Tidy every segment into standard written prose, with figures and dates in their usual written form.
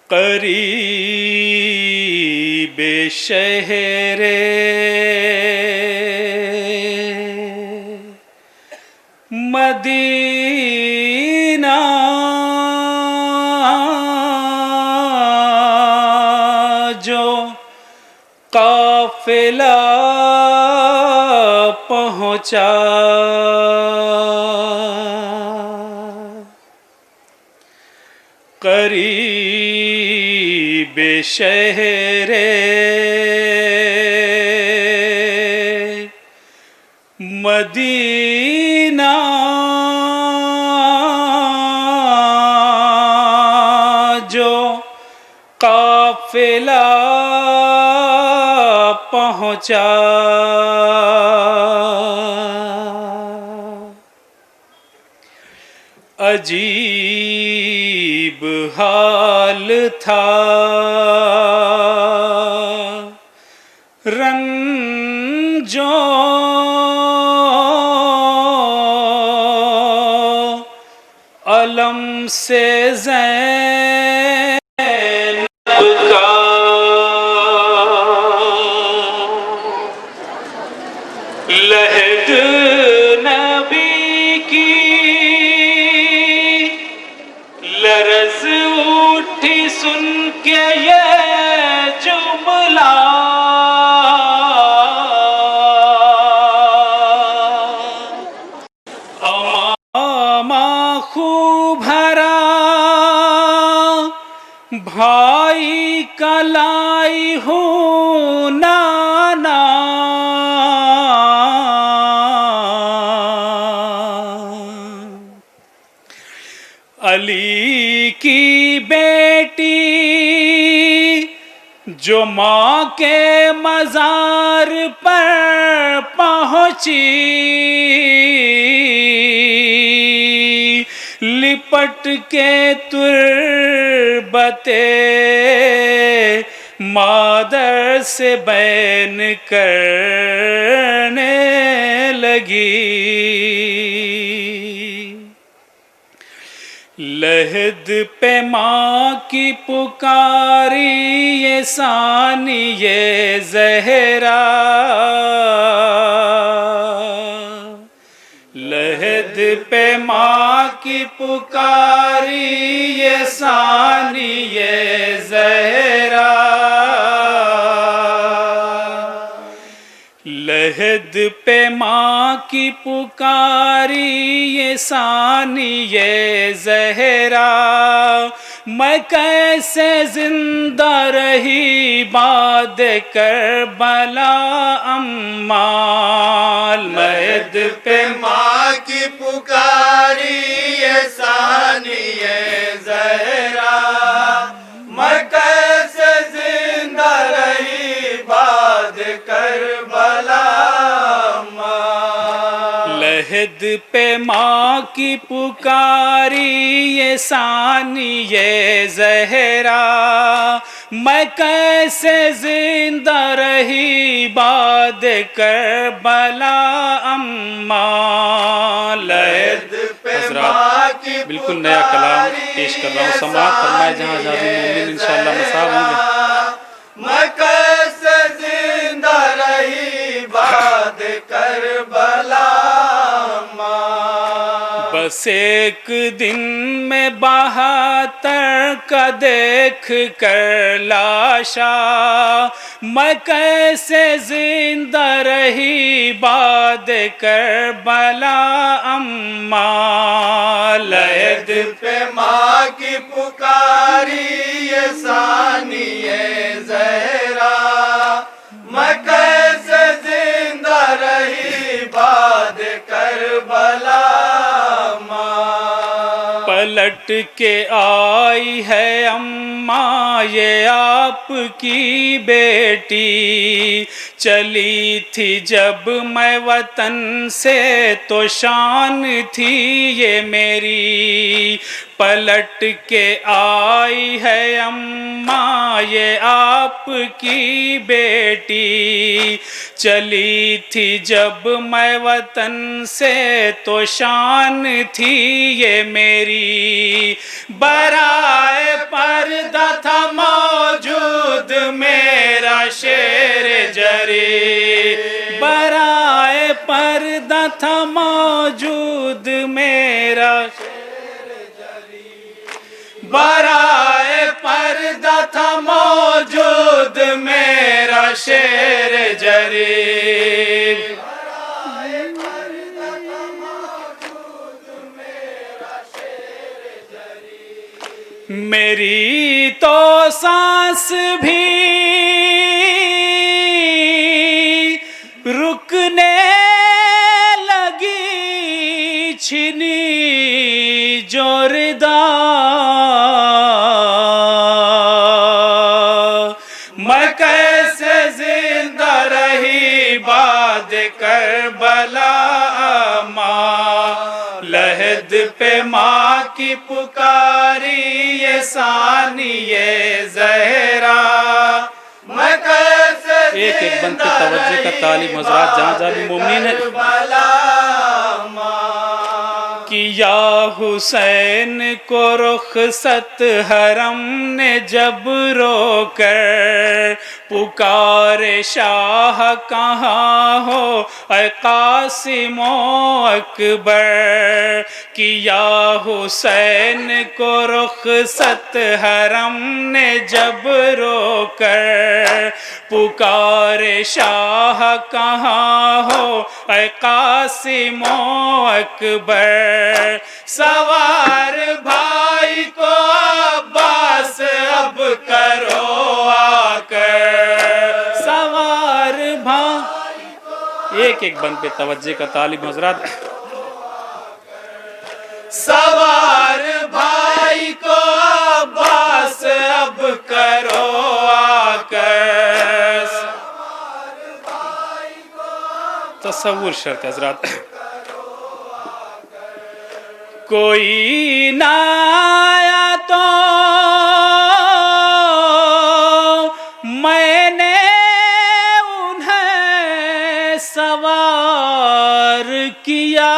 قریب شہر مدینہ جو قافلہ پہنچا، قریب شہر مدینہ جو قافلہ پہنچا، عجیب حال تھا رنجو علم سے زینب کا، لہد نبی کی لرز اٹھی سن کے یہ جملہ، امامہ خوب بھرا بھائی کا لائی ہوں نانا، علی کی بیٹی جو ماں کے مزار پر پہنچی، لپٹ کے تربت مادر سے بین کرنے لگی، لحد پہ ماں کی پکاری یہ ثانیہ زہرا، لحد پہ ماں کی پکاری یہ ثانیہ زہرا، لحد پہ ماں کی پکاری یہ ثانیہ زہرا، میں کیسے زندہ رہی بعد کربلا امال، لحد پہ ماں کی پکاری یہ ثانیہ زہرا، میں کیسے زندہ رہی بعد کربلا ماں، لحد پہ ماں کی پکاری یہ ثانیہ زہرا، میں کیسے زندہ رہی بعد کربلا اماں، لحد پہ ماں کی بالکل نیا کلام پیش کر رہا ہوں، سماعت فرمائے جہاں جہاں مومن انشاءاللہ مساو ہوں گے، میں کیسے زندہ رہی بعد کربلا ماں، بس ایک دن میں 72 کا دیکھ کر لاشا، میں کیسے زندہ رہی بعد کربلا اماں، لحد پہ ماں کی پکاری یہ ثانیہ زہرا، میں کیسے زندہ رہی بعد کربلا ماں، پلٹ کے آئی ہے اماں یہ آپ کی بیٹی، چلی تھی جب میں وطن سے تو شان تھی یہ میری، پلٹ کے آئی ہے اماں یہ آپ کی بیٹی، چلی تھی جب میں وطن سے تو شان تھی یہ میری، برائے پردہ تھا موجود میرا شیر جری، برائے پردہ تھا موجود میرا، برائے پردہ تھا موجود میرا شیر جری، میری تو سانس بھی رکنے لگی چھنی جوردار، میں کیسے زندہ رہی بعد کربلا، ماں لحد پہ ماں کی پکاری یہ ثانیہ زہرا، میں کیسے ایک ایک بند پہ توجہ کا تعلیم حضرات جہاں جہاں بھی مومنین ہے، کیا حسین کو رخصت حرم نے جب رو کر، پکارے شاہ کہاں ہو اے قاسم و اکبر، کیا حسین کو رخصت حرم نے جب رو کر، پکارے شاہ کہاں ہو اے قاسم و اکبر، سوار بھائی کو عباس اب کرو آ کر، سوار بھائی کو، ایک ایک بند پہ توجہ کا طالب حضرات، سوار بھائی کو عباس اب کرو آ کر، تصور شرط حضرات، کوئی نہ آیا تو میں نے انہیں سوار کیا،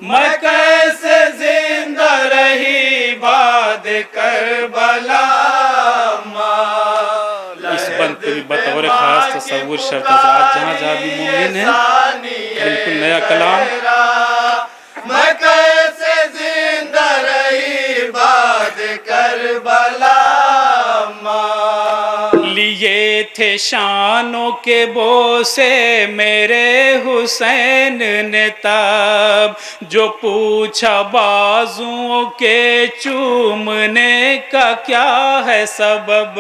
میں کیسے زندہ رہی بعد کربلا، اس بند پہ بھی بطور خاص تصور شرط حضرات جہاں جہاں بھی مومن ہیں، بالکل نیا کلام، میں کیسے زندہ رہی بعد کربلا، لیے تھے شانوں کے بوسے میرے حسین نے تب، جو پوچھا بازوؤں کے چومنے کا کیا ہے سبب،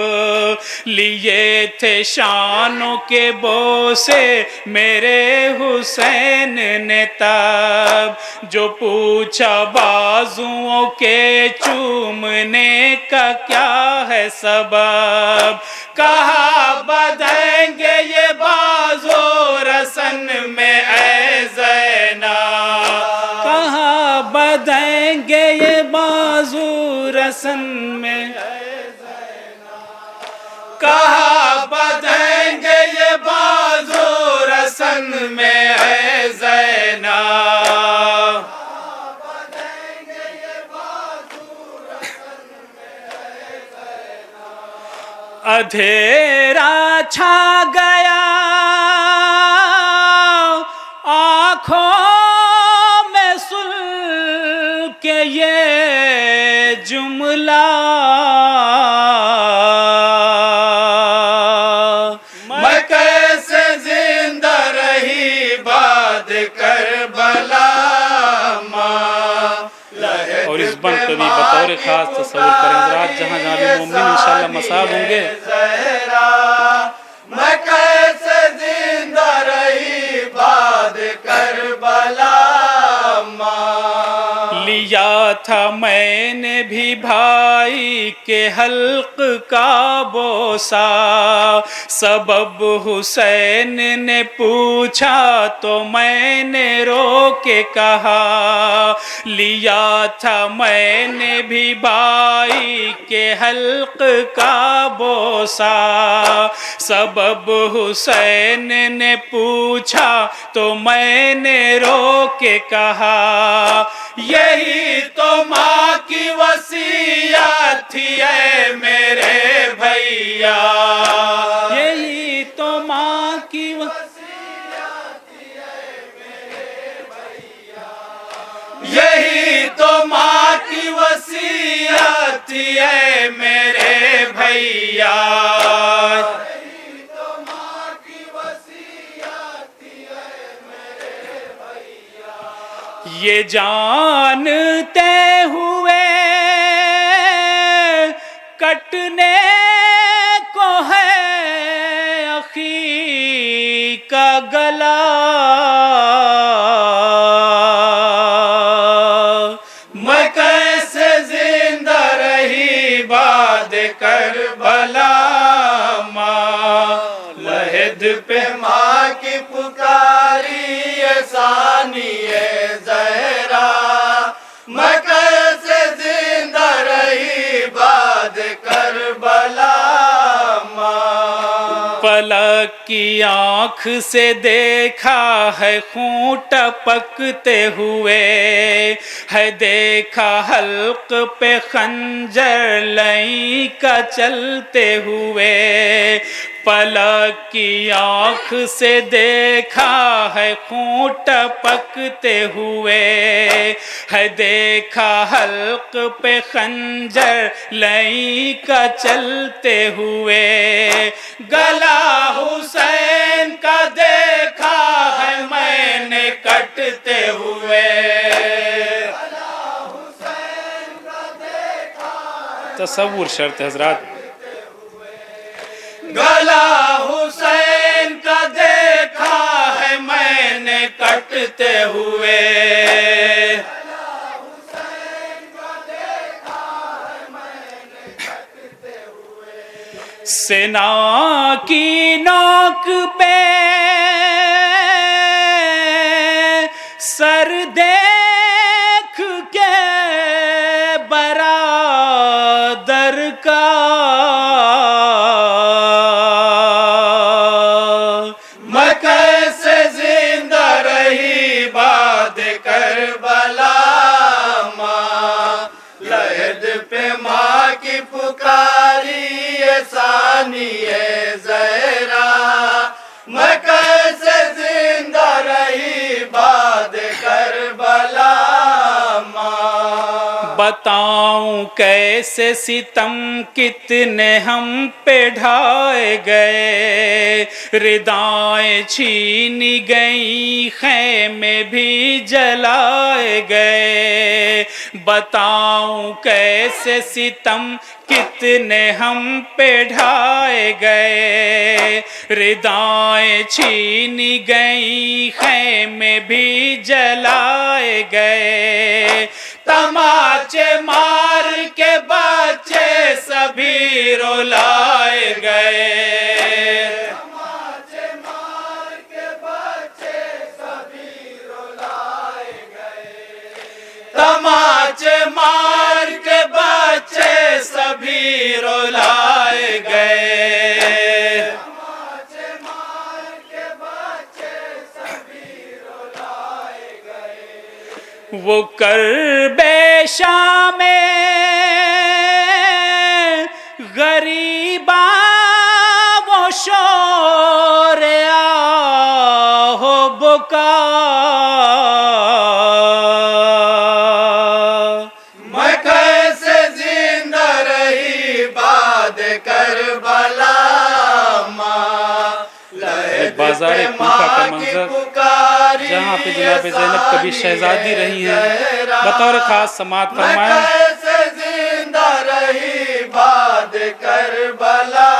لیے تھے شانوں کے بوسے میرے حسین نے تب، جو پوچھا بازوؤں کے چومنے کا کیا ہے سبب، کہا بدھیں گے یہ بازو رسن میں اے زینب، کہا بدھیں گے یہ بازو رسن میں، کہا بدھیں گے یہ بازو رسن میں اے زینب، اندھیرا چھا گیا آنکھوں میں سن کے یہ جملہ، میں کیسے زندہ رہی بعد کربلا، اور اس بند پہ بھی بطور خاص تصور کریں حضرات جہاں جہاں بھی مومن انشاءاللہ مصاب ہوں گے، میں کیسے زندہ رہی بعد کربلا، لیا تھا میں نے بھی بھائی کے حلق کا بوسا، سبب حسین نے پوچھا تو میں نے رو کے کہا، لیا تھا میں نے بھی بھائی کے حلق کا بوسا، سبب حسین نے پوچھا تو میں نے رو کے کہا، یہی تو ماں کی وصیت تھی اے میرے بھیا، یہی تو ماں کی وصیت تھی اے میرے بھیا، یہی تو ماں کی وصیت تھی اے میرے بھیا، یہ جانتے ہوئے کٹنے کو ہے اخی کا گلا، میں کیسے زندہ رہی بعد کربلا، ماں لحد پہ ماں کی پکاری یہ ثانی زہرا، میں کیسے زندہ رہی بعد کربلا، ماں پلک کی آنکھ سے دیکھا ہے خون ٹپکتے ہوئے، ہے دیکھا حلق پہ خنجر لئی کا چلتے ہوئے، پلک کی آنکھ سے دیکھا ہے خون ٹپکتے ہوئے، ہے دیکھا حلق پہ خنجر لئی کا چلتے ہوئے، گلا حسین کا دیکھا ہے میں نے کٹتے ہوئے، تصور شرط حضرات، گلا حسین کا دیکھا ہے میں نے کٹتے ہوئے، سینا کی نوک پہ سر دیکھ کے برادر کا، میں کیسے زندہ رہی بعد کربلا، ماں لحد پہ ماں کی پکاری یہ ثانی زہرا، میں کیسے زندہ رہی بعد کربلا، ماں بتاؤں کیسے ستم کتنے ہم پہ ڈھائے گئے، ردائیں چھینی گئیں خیمے بھی جلائے گئے، بتاؤں کیسے ستم کتنے ہم پہ ڈھائے گئے، ردائیں چھینی گئیں خیمے بھی جلائے گئے، تماچے مار کے بچے سبھی رلائے گئے، تماچے مار کے بچے سبھی رلائے گئے، تماچے مار کے بچے سبھی رلائے گئے، تماچے مار کے بچے سبھی رلائے گئے، وہ کربے شام میں غریباں وہ شور آہ و بکا، میں کیسے زندہ رہی بعد کربلا، ماں لحد بازار پہ کوفہ کا ماں کی منظر پکاری جہاں پہ جناب زینب کبھی شہزادی رہی ہیں، بطور خاص سماعت میں فرمائیں۔ کیسے زندہ رہی بعد کربلا،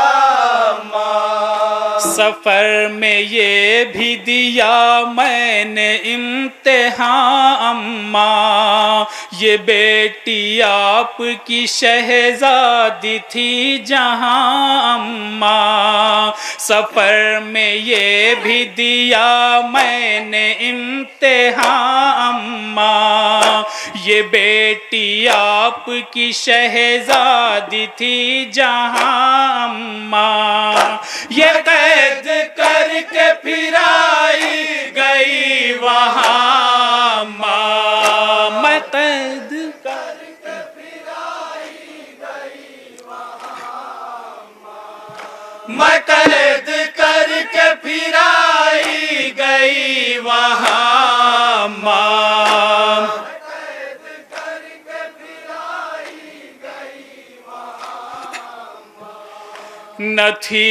ماں سفر میں یہ بھی دیا میں نے امتحان اماں، یہ بیٹی آپ کی شہزادی تھی جہاں اماں، سفر میں یہ بھی دیا میں نے امتحان اماں، یہ بیٹی آپ کی شہزادی تھی جہاں اماں، یہ قید کر کے پھر آئی گئی وہاں ماں، میں قید کر کے پھر آئی گئی وہاں ماں، میں قید کر کے پھر آئی گئی وہاں ماں، نہ تھی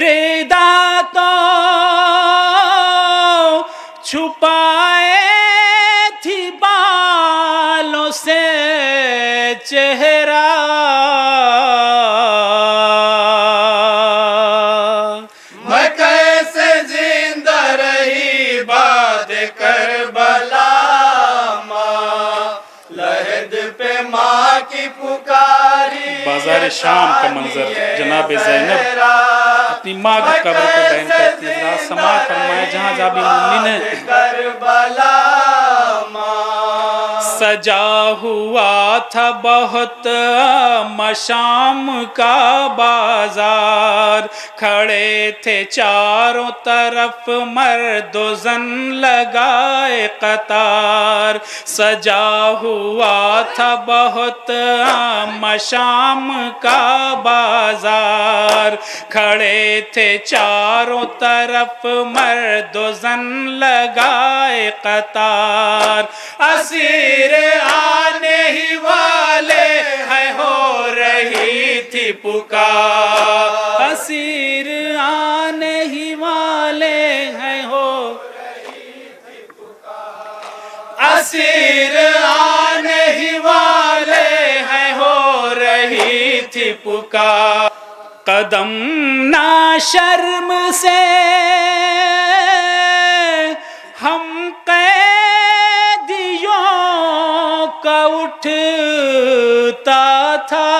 ردا تو چھپائے تھی بالوں سے چہرہ، میں کیسے زندہ رہی بعد کربلا ماں، لحد پہ ماں کی پکاری، بازار شام کا منظر جناب زینب اپنی ماں کی قبر کو بیان کرتی ہے، ذرا سماع فرمائے جہاں جابی مومنین کربلا ماں، سجا ہوا تھا بہت مشام کا بازار، کھڑے تھے چاروں طرف مرد و زن لگائے قطار، سجا ہوا تھا بہت مشام کا بازار، کھڑے تھے چاروں طرف مرد و زن لگائے قطار، اسیر آنے ہی والے ہیں ہو رہی تھی پکار، اسیر آنے ہی والے ہیں ہو رہی تھی پکار، اسیر آنے ہی والے ہیں ہو رہی تھی پکار، قدم نا شرم سے ہم قیدیوں کا اٹھتا تھا،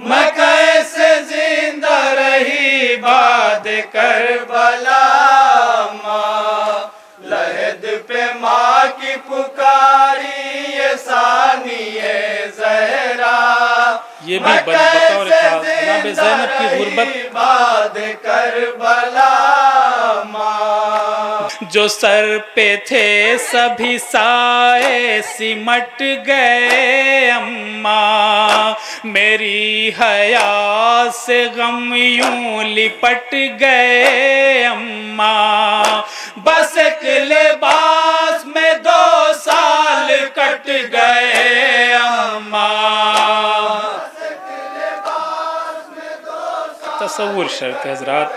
میں کیسے زندہ رہی بعد کربلا ماں، لحد پہ ماں کی پکاری یہ ثانیہ زہرا، یہ بھی بطور خاص جناب زینب کی غربت بعد کربلا ماں، جو سر پہ تھے سبھی سائے سمٹ گئے اماں، میری حیا سے غم یوں لپٹ گئے اماں، بس ایک لباس میں 2 سال کٹ گئے اماں، تصور شرط ہے حضرات،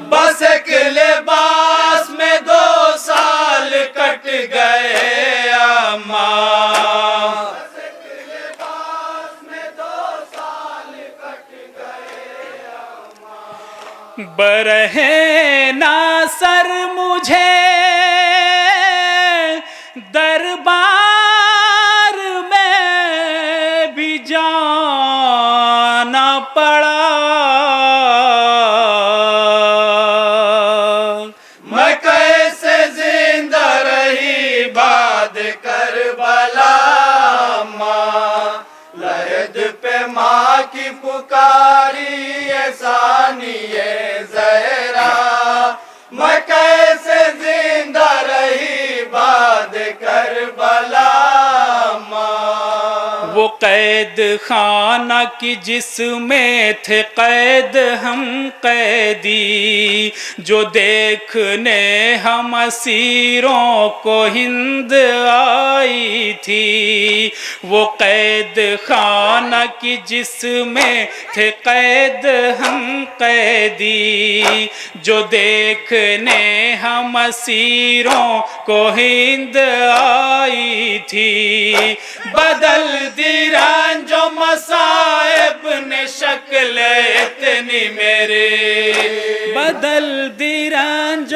بس ایک لباس میں 2 سال کٹ گئے اماں، برہے نا سر مجھے دربار میں بھی جانا پڑا، میں کیسے زندہ رہی بعد کربلا ماں، لحد پہ ماں کی پکاری یہ ثانیہ زہرا، میں کیسے زندہ رہی بعد کربلا ماں، وہ قید خانہ کی جس میں تھے قید ہم قیدی، جو دیکھنے ہم اسیروں کو ہند آئی تھی، وہ قید خانہ کی جس میں تھے قید ہم قیدی، جو دیکھنے ہم اسیروں کو ہند آئی تھی، بدل دی رنج و مصائب نے شکل اتنی میرے، بدل دی رنج و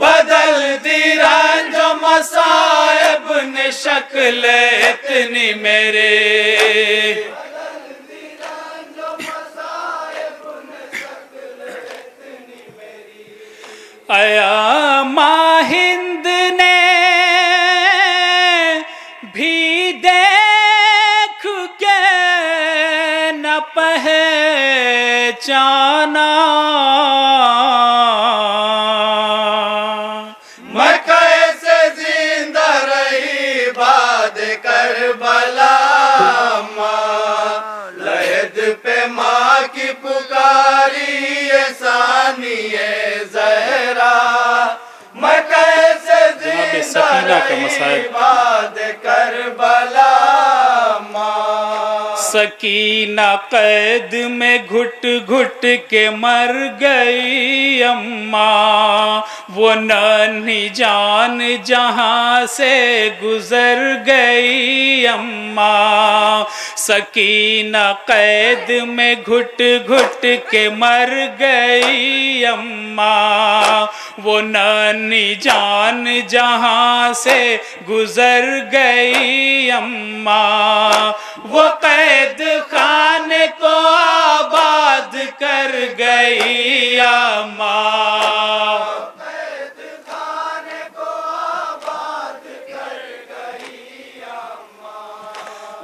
بدل دی رنج و مصائب نے شکل اتنی میرے آیا ماں ہند نے بھی دیکھ کے نہ پہچانا میں کیسے زندہ رہی بعد کربلا ماں لحد پہ ماں کی پکاری یہ ثانیہ زہرا میں کیسے زندہ سکینہ کا رہی مصائب بعد کربلا ماں سکینہ قید میں گھٹ گھٹ کے مر گئی اماں وہ ننھی جان جہاں سے گزر گئی اماں سکینہ قید میں گھٹ گھٹ کے مر گئی اماں وہ ننھی جان جہاں سے گزر گئی اماں وہ قید خانے کو آباد کر گئی اماں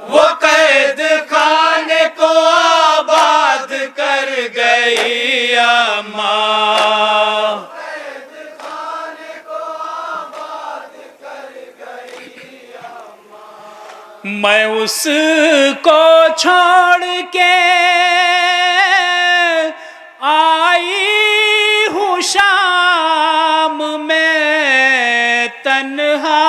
وہ قید خانے کو آباد کر گئی اماں میں اس کو چھوڑ کے آئی ہوں شام میں تنہا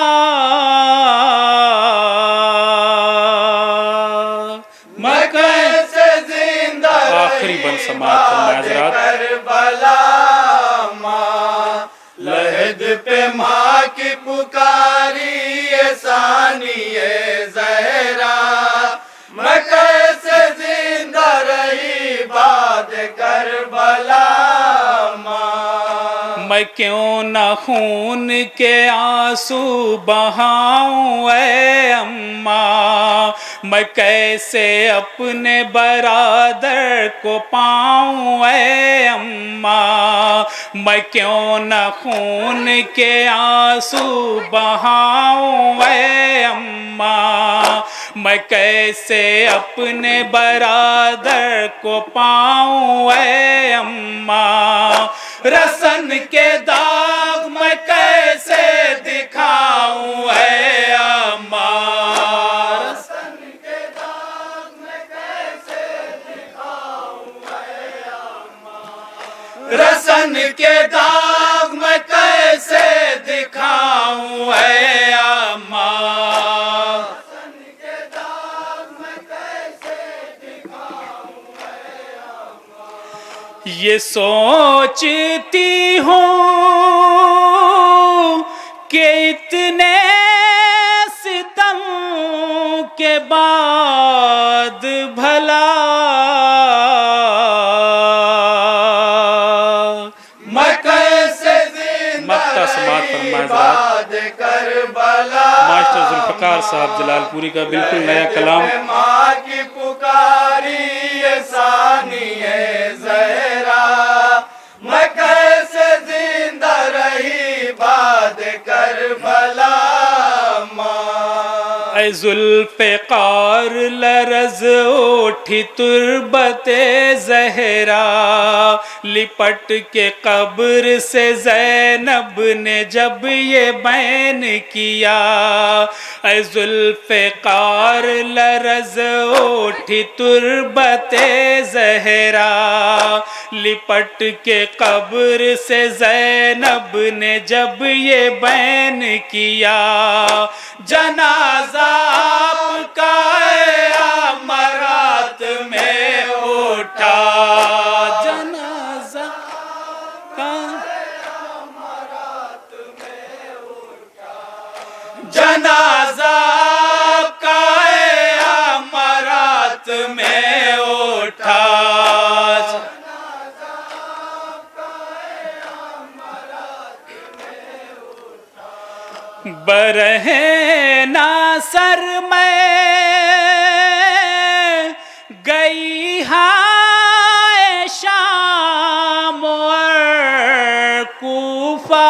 میں کیسے زندہ آخری بند سماعت فرمائے حضرات کربلا ماں لحد پہ ماں کی پکاری یہ ثانیہ زہرا میں کیسے زندہ رہی بعد کربلا ماں میں کیوں نہ خون کے آنسو بہاؤں اے اماں میں کیسے اپنے برادر کو پاؤں اے اماں میں کیوں نہ خون کے آنسو بہاؤں اے اماں میں کیسے اپنے برادر کو پاؤں اے اماں رسن کے داغ میں کیسے دکھاؤں اے اماں رسن کے داغ میں کیسے دکھاؤں اے اماں یہ سوچتی ہوں کہ اتنے ستم کے بعد بھلا میں کیسے زندہ مقطع سماعت رہی فرمائے بعد کربلا ماسٹر ذوالفقار صاحب جلال پوری کا بالکل نیا کلام ماں کی پکاری یہ ثانیہ زہرا میں کیسے زندہ رہی بعد کربلا ماں اے ذوالفقار لرز اٹھی تربت زہرا لپٹ کے قبر سے زینب نے جب یہ بین کیا اے ذوالفقار لرز اٹھی تربت زہرا لپٹ کے قبر سے زینب نے جب یہ بین کیا جنازہ آپ کا امرات میں اٹھا جنازہ کا جنازہ کا امرات میں اٹھا برہے ناصر میں گئی ہائے شام اور کوفہ،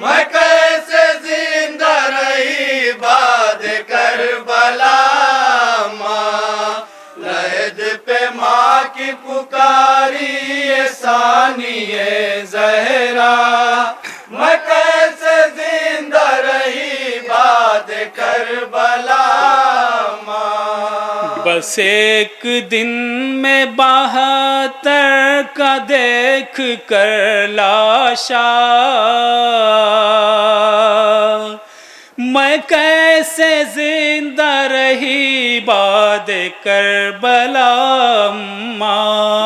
مکہ سے زندہ رہی بعد کربلا، ماں لہد پہ ماں کی پکاری یہ ثانیہ زہرا، مکہ سے زندہ رہی بعد کربلا، ماں بس ایک دن میں 72 کا دیکھ کر لاشا، میں کیسے زندہ رہی بعد کربلا، ماں